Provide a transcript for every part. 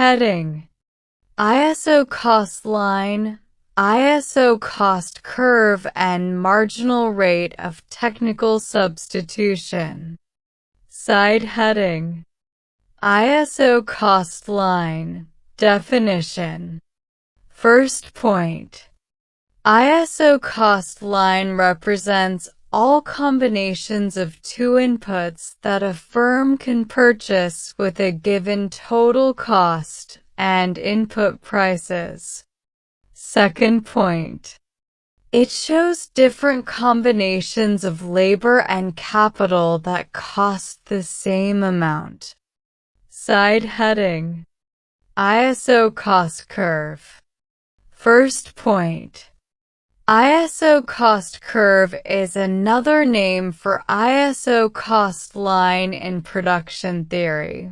Heading: ISO cost line, ISO cost curve and marginal rate of technical substitution. Side heading: ISO cost line. Definition. First point. ISO cost line represents all combinations of two inputs that a firm can purchase with a given total cost and input prices. Second point. It shows different combinations of labor and capital that cost the same amount. Side heading: ISO cost curve. First point. ISO cost curve is another name for ISO cost line in production theory.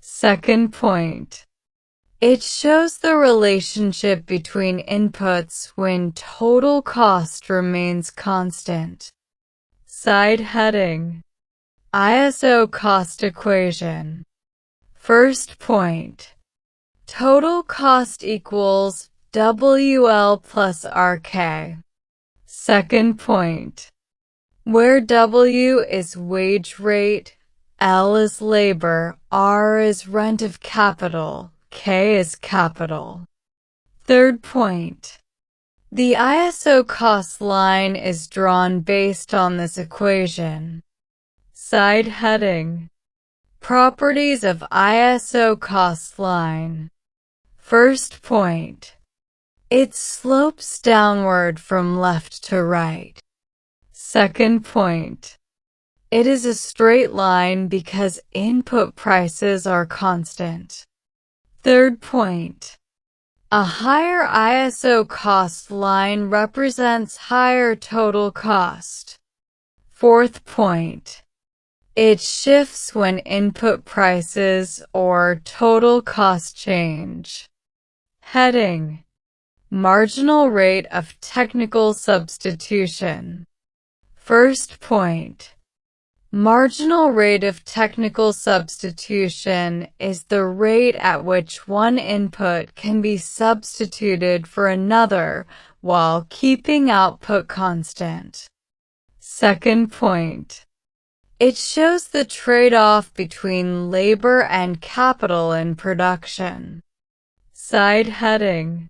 Second point. It shows the relationship between inputs when total cost remains constant. Side heading: ISO cost equation. First point. Total cost equals WL plus RK. Second point. Where W is wage rate, L is labor, R is rent of capital, K is capital. Third point. The ISO cost line is drawn based on this equation. Side heading: Properties of ISO cost line. First point. It slopes downward from left to right. Second point. It is a straight line because input prices are constant. Third point. A higher ISO cost line represents higher total cost. Fourth point. It shifts when input prices or total cost change. Heading: Marginal rate of technical substitution. First point. Marginal rate of technical substitution is the rate at which one input can be substituted for another while keeping output constant. Second point. It shows the trade-off between labor and capital in production. Side heading: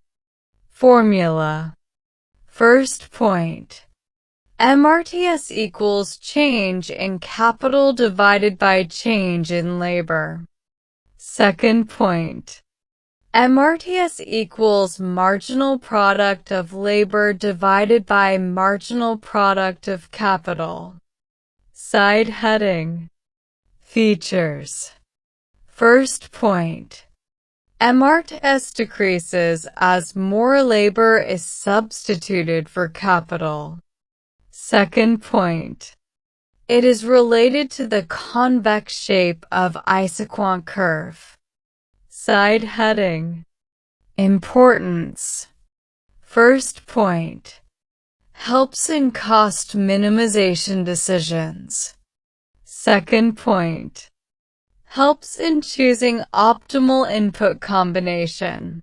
Formula. First point. MRTS equals change in capital divided by change in labor. Second point. MRTS equals marginal product of labor divided by marginal product of capital. Side heading: Features. First point. MRTS decreases as more labor is substituted for capital. Second point. It is related to the convex shape of isoquant curve. Side heading: Importance. First point. Helps in cost minimization decisions. Second point. Helps in choosing optimal input combination.